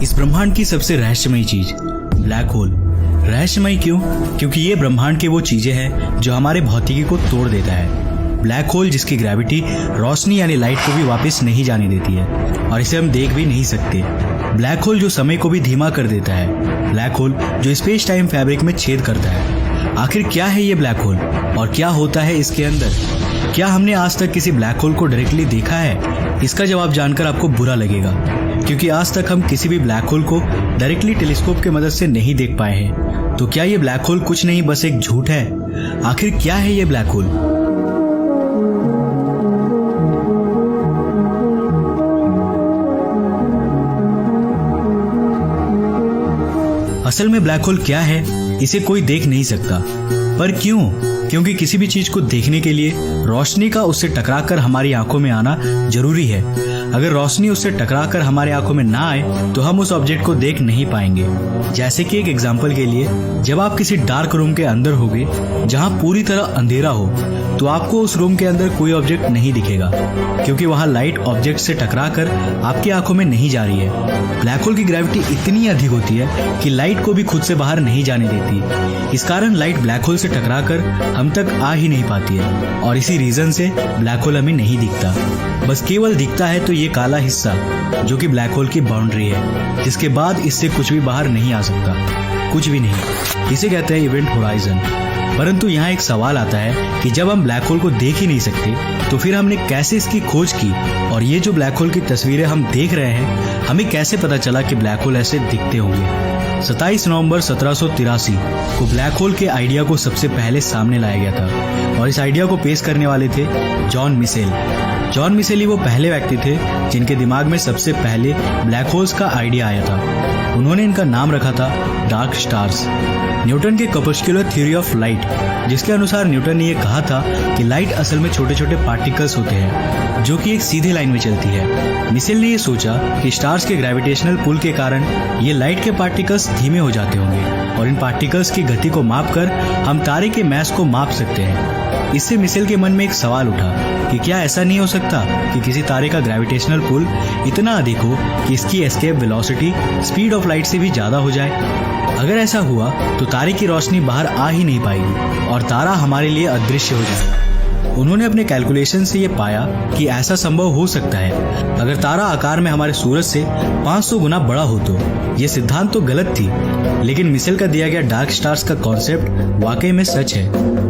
इस ब्रह्मांड की सबसे रहस्यमयी चीज ब्लैक होल। रहस्यमयी क्यों? क्योंकि ये ब्रह्मांड के वो चीजें हैं जो हमारे भौतिकी को तोड़ देता है। ब्लैक होल जिसकी ग्रेविटी रोशनी यानी लाइट को भी वापस नहीं जाने देती है और इसे हम देख भी नहीं सकते। ब्लैक होल जो समय को भी धीमा कर देता है। ब्लैक होल जो स्पेस टाइम फैब्रिक में छेद करता है। आखिर क्या है ये ब्लैक होल और क्या होता है इसके अंदर? क्या हमने आज तक किसी ब्लैक होल को डायरेक्टली देखा है? इसका जवाब जानकर आपको बुरा लगेगा, क्योंकि आज तक हम किसी भी ब्लैक होल को डायरेक्टली टेलीस्कोप की मदद से नहीं देख पाए हैं। तो क्या ये ब्लैक होल कुछ नहीं बस एक झूठ है? आखिर क्या है ये ब्लैक होल? असल में ब्लैक होल क्या है इसे कोई देख नहीं सकता। पर क्यों? क्योंकि किसी भी चीज को देखने के लिए रोशनी का उससे टकराकर हमारी आंखों में आना जरूरी है। अगर रोशनी उससे टकराकर हमारे आंखों में ना आए तो हम उस ऑब्जेक्ट को देख नहीं पाएंगे। जैसे कि एक एग्जांपल के लिए, जब आप किसी डार्क रूम के अंदर होगे जहां पूरी तरह अंधेरा हो, तो आपको उस रूम के अंदर कोई ऑब्जेक्ट नहीं दिखेगा, क्योंकि वहां लाइट ऑब्जेक्ट से टकराकर आपकी आंखों में नहीं जा रही है। ब्लैक होल की ग्रेविटी इतनी अधिक होती है कि लाइट को भी खुद से बाहर नहीं जाने देती। इस कारण लाइट ब्लैक होल से टकराकर हम तक आ ही नहीं पाती है और इसी रीजन से ब्लैक होल हमें नहीं दिखता। बस केवल दिखता है तो ये काला हिस्सा जो कि ब्लैक होल की बाउंड्री है, जिसके बाद इससे कुछ भी बाहर नहीं आ सकता, कुछ भी नहीं। इसे कहते हैं इवेंट होराइजन। परंतु यहाँ एक सवाल आता है कि जब हम ब्लैक होल को देख ही नहीं सकते तो फिर हमने कैसे इसकी खोज की? और ये जो ब्लैक होल की तस्वीरें हम देख रहे हैं, हमें कैसे पता चला कि ब्लैक होल ऐसे दिखते होंगे? 27 नवंबर 1783 को ब्लैक होल के आइडिया को सबसे पहले सामने लाया गया था और इस आइडिया को पेश करने वाले थे जॉन मिसेल। जॉन मिसेल ही वो पहले व्यक्ति थे जिनके दिमाग में सबसे पहले ब्लैक होल्स का आइडिया आया था। उन्होंने इनका नाम रखा था डार्क स्टार्स। न्यूटन के कॉर्पस्कुलर थ्योरी ऑफ लाइट, जिसके अनुसार न्यूटन ने यह कहा था कि लाइट असल में छोटे छोटे पार्टिकल्स होते हैं जो कि एक सीधी लाइन में चलती है। मिसेल ने यह सोचा कि स्टार्स के ग्रेविटेशनल पुल के कारण ये लाइट के पार्टिकल्स धीमे हो जाते होंगे और इन पार्टिकल्स की गति को मापकर हम तारे के मास को माप सकते हैं। इससे मिसेल के मन में एक सवाल उठा कि क्या ऐसा नहीं हो सकता कि किसी तारे का ग्रेविटेशनल पुल इतना अधिक हो कि इसकी escape velocity speed of light से भी ज्यादा हो जाए? अगर ऐसा हुआ तो तारे की रोशनी बाहर आ ही नहीं पाएगी और तारा हमारे लिए अदृश्य हो जाएगा। उन्होंने अपने कैलकुलेशन से ये पाया कि ऐसा संभव हो सकता है अगर तारा आकार में हमारे सूरज से 500 गुना बड़ा हो। तो ये सिद्धांत तो गलत थी, लेकिन मिसेल का दिया गया डार्क स्टार्स का कॉन्सेप्ट वाकई में सच है।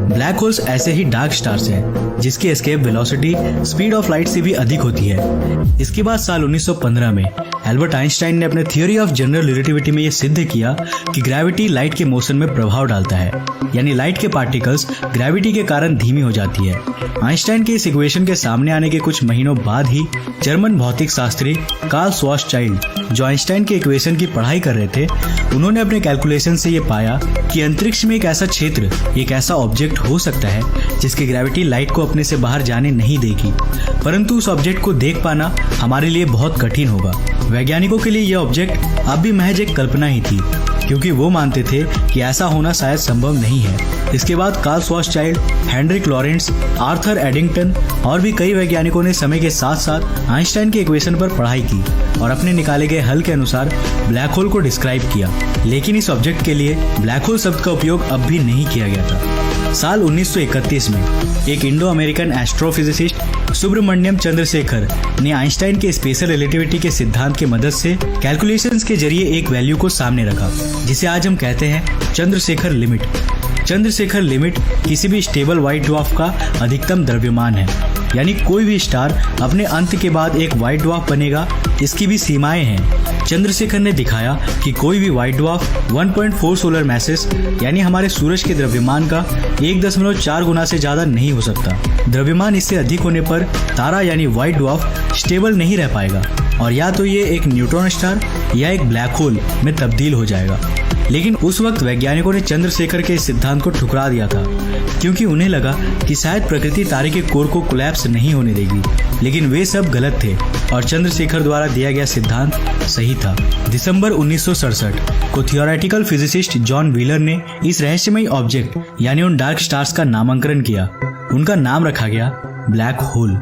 ब्लैक होल्स ऐसे ही डार्क स्टार्स हैं जिसकी escape velocity speed of light से भी अधिक होती है। इसके बाद साल 1915 में एल्बर्ट आइंस्टाइन ने अपने थ्योरी ऑफ जनरल रिलेटिविटी में यह सिद्ध किया कि ग्रेविटी लाइट के मोशन में प्रभाव डालता है, यानी लाइट के पार्टिकल्स ग्रेविटी के कारण धीमी हो जाती है। आइंस्टाइन के इस इक्वेशन के सामने आने के कुछ महीनों बाद ही जर्मन भौतिक शास्त्री कार्ल श्वार्ज़शाइल्ड, जो आइंस्टाइन के इक्वेशन की पढ़ाई कर रहे थे, उन्होंने अपने कैलकुलेशन से ये पाया कि अंतरिक्ष में एक ऐसा क्षेत्र, एक ऐसा ऑब्जेक्ट हो सकता है जिसकी ग्रेविटी लाइट को अपने से बाहर जाने नहीं देगी। परंतु उस ऑब्जेक्ट को देख पाना हमारे लिए बहुत कठिन होगा। वैज्ञानिकों के लिए यह ऑब्जेक्ट अब भी महज एक कल्पना ही थी, क्योंकि वो मानते थे कि ऐसा होना शायद संभव नहीं है। इसके बाद कार्ल श्वार्ज़शाइल्ड, हेनरिक लॉरेंट्ज, आर्थर एडिंगटन और भी कई वैज्ञानिकों ने समय के साथ साथ आइंस्टाइन के इक्वेशन पर पढ़ाई की और अपने निकाले गए हल के अनुसार ब्लैक होल को डिस्क्राइब किया। लेकिन इस ऑब्जेक्ट के लिए ब्लैक होल शब्द का उपयोग अब भी नहीं किया गया था। साल 1931 में एक Indo American astrophysicist Subrahmanyan Chandrasekhar ने आइंस्टाइन के स्पेशल रिलेटिविटी के सिद्धांत की मदद से कैलकुलेशंस के जरिए एक वैल्यू को सामने रखा, जिसे आज हम कहते हैं चंद्रशेखर लिमिट। चंद्रशेखर लिमिट किसी भी स्टेबल व्हाइट ड्वार्फ का अधिकतम द्रव्यमान है, यानी कोई भी स्टार अपने अंत के बाद एक व्हाइट ड्वार्फ बनेगा, इसकी भी सीमाएं हैं। चंद्रशेखर ने दिखाया कि कोई भी व्हाइट ड्वार्फ 1.4 सोलर मैसेस, यानी हमारे सूरज के द्रव्यमान का 1.4 गुना से ज्यादा नहीं हो सकता। द्रव्यमान इससे अधिक होने पर तारा यानी व्हाइट ड्वार्फ स्टेबल नहीं रह पाएगा और या तो ये एक न्यूट्रॉन स्टार या एक ब्लैक होल में तब्दील हो जाएगा। लेकिन उस वक्त वैज्ञानिकों ने चंद्रशेखर के इस सिद्धांत को ठुकरा दिया था, क्योंकि उन्हें लगा कि शायद प्रकृति तारे के कोर को कोलैप्स नहीं होने देगी। लेकिन वे सब गलत थे और चंद्रशेखर द्वारा दिया गया सिद्धांत सही था। दिसंबर 1967 को थियोरेटिकल फिजिसिस्ट जॉन व्हीलर ने इस रहस्यमयी ऑब्जेक्ट यानी उन डार्क स्टार्स का नामकरण किया। उनका नाम रखा गया ब्लैक होल।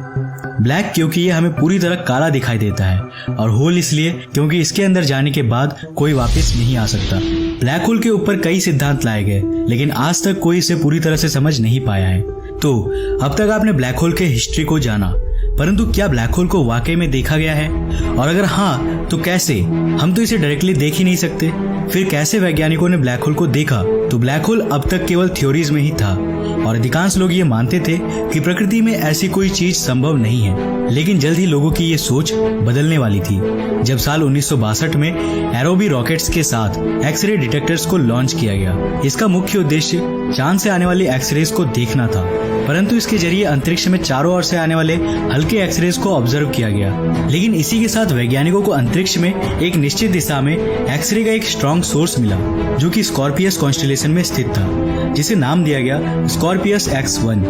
ब्लैक क्योंकि ये हमें पूरी तरह काला दिखाई देता है, और होल इसलिए क्योंकि इसके अंदर जाने के बाद कोई वापस नहीं आ सकता। ब्लैक होल के ऊपर कई सिद्धांत लाए गए, लेकिन आज तक कोई इसे पूरी तरह से समझ नहीं पाया है। तो अब तक आपने ब्लैक होल के हिस्ट्री को जाना, परंतु क्या ब्लैक होल को वाकई में देखा गया है? और अगर हाँ, तो कैसे? हम तो इसे डायरेक्टली देख ही नहीं सकते। फिर कैसे वैज्ञानिकों ने ब्लैक होल को देखा? तो ब्लैक होल अब तक केवल थ्योरीज में ही था, और अधिकांश लोग ये मानते थे कि प्रकृति में ऐसी कोई चीज संभव नहीं है। लेकिन जल्द ही लोगों की ये सोच बदलने वाली थी, जब साल 1962 में एरोबी रॉकेट्स के साथ एक्सरे डिटेक्टर्स को लॉन्च किया गया। इसका मुख्य उद्देश्य चांद से आने वाली एक्सरेज को देखना था, परंतु इसके जरिए अंतरिक्ष में चारों ओर से आने वाले हल्के एक्सरेज को ऑब्जर्व किया गया। लेकिन इसी के साथ वैज्ञानिकों को अंतरिक्ष में एक निश्चित दिशा में एक्सरे का एक स्ट्रॉन्ग सोर्स मिला, जो कि स्कॉर्पियस कॉन्स्टेलेशन में स्थित था, जिसे नाम दिया गया स्कॉर्पियस X1।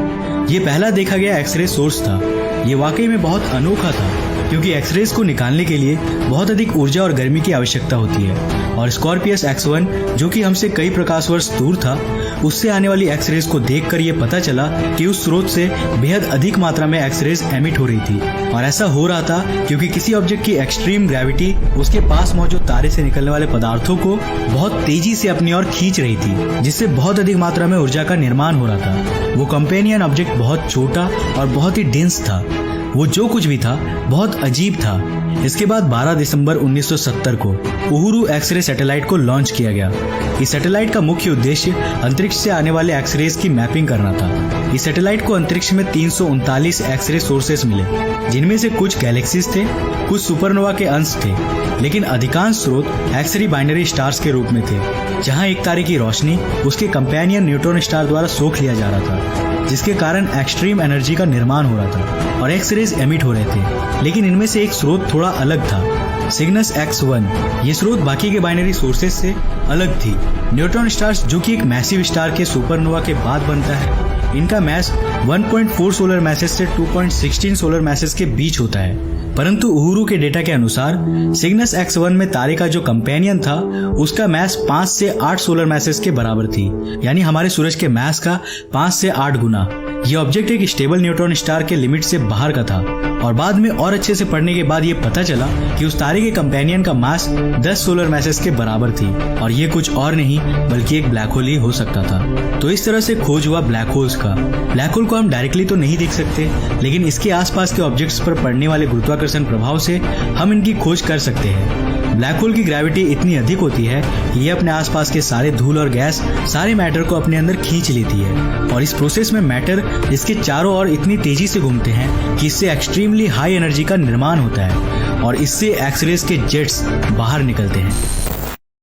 ये पहला देखा गया एक्सरे सोर्स था। ये वाकई में बहुत अनोखा था, क्योंकि एक्सरेज को निकालने के लिए बहुत अधिक ऊर्जा और गर्मी की आवश्यकता होती है, और स्कॉर्पियस X1 जो कि हमसे कई प्रकाश वर्ष दूर था, उससे आने वाली एक्सरेज को देखकर ये पता चला कि उस स्रोत से बेहद अधिक मात्रा में एक्सरेज एमिट हो रही थी। और ऐसा हो रहा था क्योंकि किसी ऑब्जेक्ट की एक्सट्रीम ग्रेविटी उसके पास मौजूद तारे से निकलने वाले पदार्थों को बहुत तेजी से अपनी ओर खींच रही थी, जिससे बहुत अधिक मात्रा में ऊर्जा का निर्माण हो रहा था। वो कंपेनियन ऑब्जेक्ट बहुत छोटा और बहुत ही डेंस था। वो जो कुछ भी था बहुत अजीब था। इसके बाद 12 दिसंबर 1970 को उहुरु एक्सरे सैटेलाइट को लॉन्च किया गया। इस सैटेलाइट का मुख्य उद्देश्य अंतरिक्ष से आने वाले एक्सरेज की मैपिंग करना था। इस सैटेलाइट को अंतरिक्ष में 339 एक्सरे सोर्सेस मिले, जिनमें से कुछ गैलेक्सीज थे, कुछ सुपरनोवा के अंश थे, लेकिन अधिकांश स्रोत एक्सरे बाइनरी स्टार्स के रूप में थे, जहां एक तारे की रोशनी उसके कंपेनियन न्यूट्रॉन स्टार द्वारा सोख लिया जा रहा था, जिसके कारण एक्सट्रीम एनर्जी का निर्माण हो रहा था और एक्सरेज एमिट हो रहे थे। लेकिन इनमें से एक स्रोत थोड़ा अलग था, सिग्नस X1। ये स्रोत बाकी के बाइनरी सोर्सेस से अलग थी। न्यूट्रॉन स्टार्स, जो कि एक मैसिव स्टार के सुपरनोवा के बाद बनता है, इनका मैस 1.4 सोलर मैसेज से 2.16 सोलर मैसेज के बीच होता है। परंतु उहुरु के डेटा के अनुसार सिग्नस X1 में तारे का जो कंपेनियन था, उसका मैस 5 से 8 सोलर मैसेज के बराबर थी, यानी हमारे सूरज के मैस का 5 से 8 गुना। ये ऑब्जेक्ट एक स्टेबल न्यूट्रॉन स्टार के लिमिट से बाहर का था, और बाद में और अच्छे से पढ़ने के बाद ये पता चला कि उस तारे के कंपेनियन का मास 10 सोलर मैसेज के बराबर थी, और ये कुछ और नहीं बल्कि एक ब्लैक होल ही हो सकता था। तो इस तरह से खोज हुआ ब्लैक होल्स का। ब्लैक होल को हम डायरेक्टली तो नहीं देख सकते, लेकिन इसके आसपास के ऑब्जेक्ट्स पर पड़ने वाले गुरुत्वाकर्षण प्रभाव से हम इनकी खोज कर सकते हैं। ब्लैक होल की ग्रेविटी इतनी अधिक होती है कि ये अपने आसपास के सारे धूल और गैस, सारे मैटर को अपने अंदर खींच लेती है, और इस प्रोसेस में मैटर इसके चारों ओर इतनी तेजी से घूमते हैं कि इससे एक्सट्रीमली हाई एनर्जी का निर्माण होता है, और इससे एक्सरेज के जेट्स बाहर निकलते हैं।